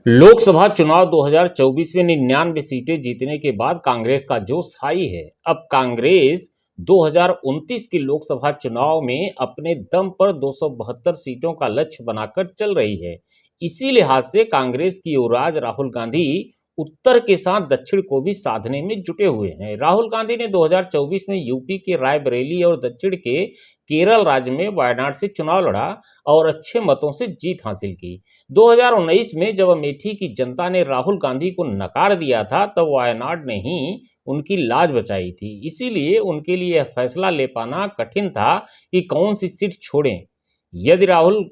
लोकसभा चुनाव 2024 में 99 सीटें जीतने के बाद कांग्रेस का जोश हाई है। अब कांग्रेस 2029 के लोकसभा चुनाव में अपने दम पर 272 सीटों का लक्ष्य बनाकर चल रही है। इसी लिहाज से कांग्रेस की युवराज राहुल गांधी उत्तर के साथ दक्षिण को भी साधने में जुटे हुए हैं। राहुल गांधी ने 2024 में यूपी के रायबरेली और दक्षिण के केरल राज्य में वायनाड से चुनाव लड़ा और अच्छे मतों से जीत हासिल की। 2019 में जब अमेठी की जनता ने राहुल गांधी को नकार दिया था तब वायनाड ने ही उनकी लाज बचाई थी। इसीलिए उनके लिए यह फैसला ले पाना कठिन था कि कौन सी सीट छोड़ें। यदि राहुल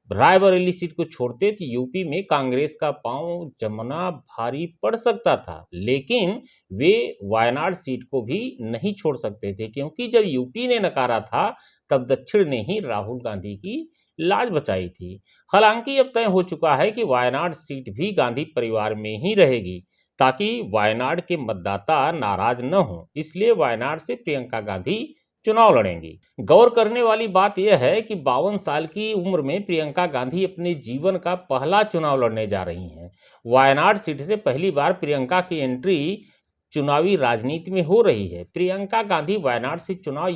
रायबरेली सीट को छोड़ते तो यूपी में कांग्रेस का पांव जमना भारी पड़ सकता था, लेकिन वे वायनाड सीट को भी नहीं छोड़ सकते थे, क्योंकि जब यूपी ने नकारा था तब दक्षिण ने ही राहुल गांधी की लाज बचाई थी। हालांकि अब तय हो चुका है कि वायनाड सीट भी गांधी परिवार में ही रहेगी, ताकि वायनाड के मतदाता नाराज न हो। इसलिए वायनाड से प्रियंका गांधी चुनाव लड़ेंगी। गौर करने वाली बात यह है कि 52 साल की उम्र में प्रियंका गांधी अपने जीवन का पहला चुनाव लड़ने जा रही हैं। वायनाड सीट से पहली बार प्रियंका की एंट्री चुनावी राजनीति में हो रही है। प्रियंका गांधी वायनाड से चुनाव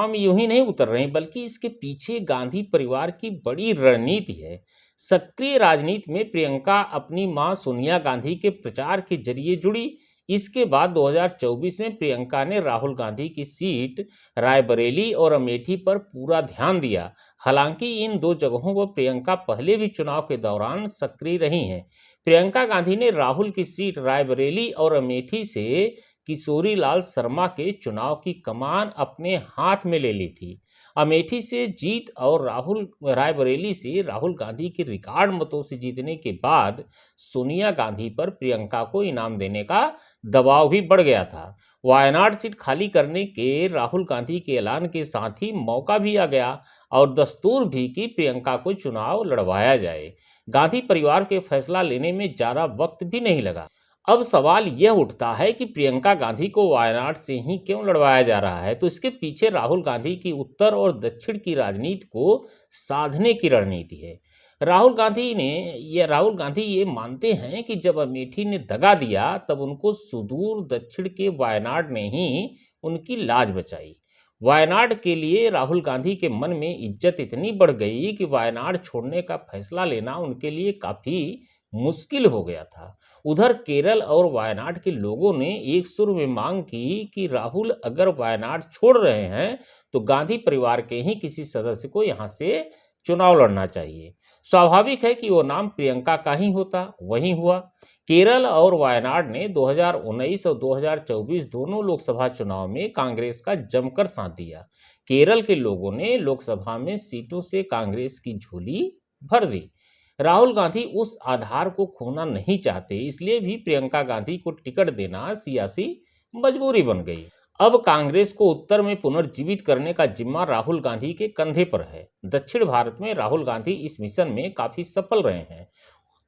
में यूं ही नहीं उतर रही, बल्कि इसके पीछे गांधी परिवार की बड़ी रणनीति है। सक्रिय राजनीति में प्रियंका अपनी मां सोनिया गांधी के प्रचार के जरिए जुड़ी। इसके बाद 2024 में प्रियंका ने राहुल गांधी की सीट रायबरेली और अमेठी पर पूरा ध्यान दिया। हालांकि इन दो जगहों पर प्रियंका पहले भी चुनाव के दौरान सक्रिय रही हैं। प्रियंका गांधी ने राहुल की सीट रायबरेली और अमेठी से किशोरी लाल शर्मा के चुनाव की कमान अपने हाथ में ले ली थी। अमेठी से जीत और रायबरेली से राहुल गांधी के रिकॉर्ड मतों से जीतने के बाद सोनिया गांधी पर प्रियंका को इनाम देने का दबाव भी बढ़ गया था। वायनाड सीट खाली करने के राहुल गांधी के ऐलान के साथ ही मौका भी आ गया और दस्तूर भी कि प्रियंका को चुनाव लड़वाया जाए। गांधी परिवार के फैसला लेने में ज्यादा वक्त भी नहीं लगा। अब सवाल यह उठता है कि प्रियंका गांधी को वायनाड से ही क्यों लड़वाया जा रहा है। तो इसके पीछे राहुल गांधी की उत्तर और दक्षिण की राजनीति को साधने की रणनीति है। राहुल गांधी ये मानते हैं कि जब अमेठी ने दगा दिया तब उनको सुदूर दक्षिण के वायनाड ने ही उनकी लाज बचाई। वायनाड के लिए राहुल गांधी के मन में इज्जत इतनी बढ़ गई कि वायनाड छोड़ने का फैसला लेना उनके लिए काफी मुश्किल हो गया था। उधर केरल और वायनाड के लोगों ने एक सुर में मांग की कि राहुल अगर वायनाड छोड़ रहे हैं तो गांधी परिवार के ही किसी सदस्य को यहां से चुनाव लड़ना चाहिए। स्वाभाविक है कि वो नाम प्रियंका का ही होता। वही हुआ। केरल और वायनाड ने 2019 और 2024 दोनों लोकसभा चुनाव में कांग्रेस का जमकर साथ दिया। केरल के लोगों ने लोकसभा में सीटों से कांग्रेस की झोली भर दी। राहुल गांधी उस आधार को खोना नहीं चाहते, इसलिए भी प्रियंका गांधी को टिकट देना सियासी मजबूरी बन गई। अब कांग्रेस को उत्तर में पुनर्जीवित करने का जिम्मा राहुल गांधी के कंधे पर है। दक्षिण भारत में राहुल गांधी इस मिशन में काफी सफल रहे हैं।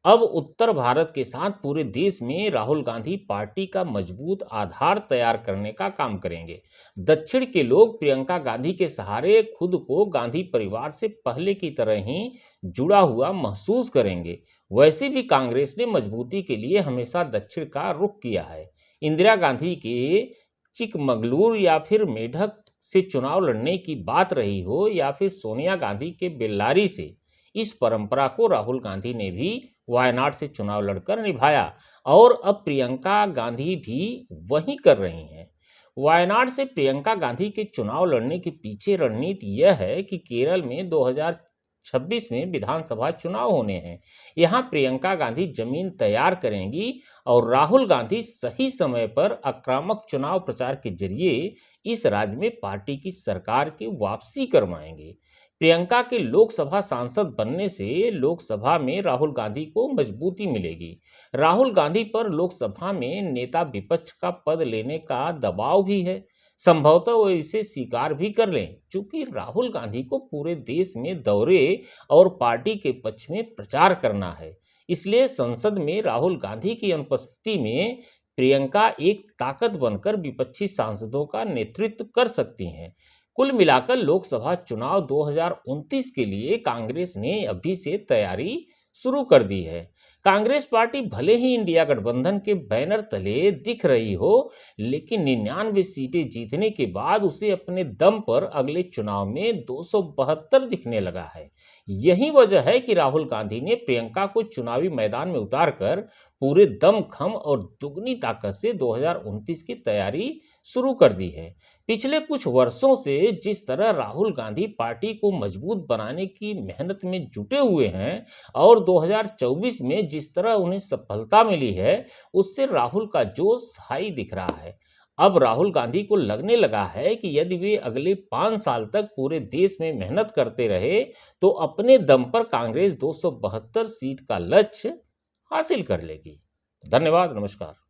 अब उत्तर भारत के साथ पूरे देश में राहुल गांधी पार्टी का मजबूत आधार तैयार करने का काम करेंगे। दक्षिण के लोग प्रियंका गांधी के सहारे खुद को गांधी परिवार से पहले की तरह ही जुड़ा हुआ महसूस करेंगे। वैसे भी कांग्रेस ने मजबूती के लिए हमेशा दक्षिण का रुख किया है। इंदिरा गांधी के चिकमगलूर या फिर मेढक से चुनाव लड़ने की बात रही हो या फिर सोनिया गांधी के बेल्लारी से, इस परंपरा को राहुल गांधी ने भी वायनाड से चुनाव लड़कर निभाया और अब प्रियंका गांधी भी वही कर रही हैं। वायनाड से प्रियंका गांधी के चुनाव लड़ने के पीछे रणनीति यह है कि केरल में 2026 में विधानसभा चुनाव होने हैं। यहां प्रियंका गांधी जमीन तैयार करेंगी और राहुल गांधी सही समय पर आक्रामक चुनाव प्रचार के जरिए इस राज्य में पार्टी की सरकार की वापसी करवाएंगे। प्रियंका के लोकसभा सांसद बनने से लोकसभा में राहुल गांधी को मजबूती मिलेगी। राहुल गांधी पर लोकसभा में नेता विपक्ष का पद लेने का दबाव भी है। संभवतः वो इसे स्वीकार भी कर लें, क्योंकि राहुल गांधी को पूरे देश में दौरे और पार्टी के पक्ष में प्रचार करना है। इसलिए संसद में राहुल गांधी की अनुपस्थिति में प्रियंका एक ताकत बनकर विपक्षी सांसदों का नेतृत्व कर सकती हैं। कुल मिलाकर लोकसभा चुनाव 2029 के लिए कांग्रेस ने अभी से तैयारी शुरू कर दी है। कांग्रेस पार्टी भले ही इंडिया गठबंधन के बैनर तले दिख रही हो, लेकिन 99 सीटें जीतने के बाद उसे अपने दम पर अगले चुनाव में 272 दिखने लगा है। यही वजह है कि राहुल गांधी ने प्रियंका को चुनावी मैदान में उतारकर पूरे दमखम और दुगनी ताकत से 2029 की तैयारी शुरू कर दी है। पिछले कुछ वर्षों से जिस तरह राहुल गांधी पार्टी को मजबूत बनाने की मेहनत में जुटे हुए हैं और 2024 में जिस तरह उन्हें सफलता मिली है, उससे राहुल का जोश हाई दिख रहा है। अब राहुल गांधी को लगने लगा है कि यदि वे अगले 5 साल तक पूरे देश में मेहनत करते रहे तो अपने दम पर कांग्रेस 272 सीट का लक्ष्य हासिल कर लेगी। धन्यवाद, नमस्कार।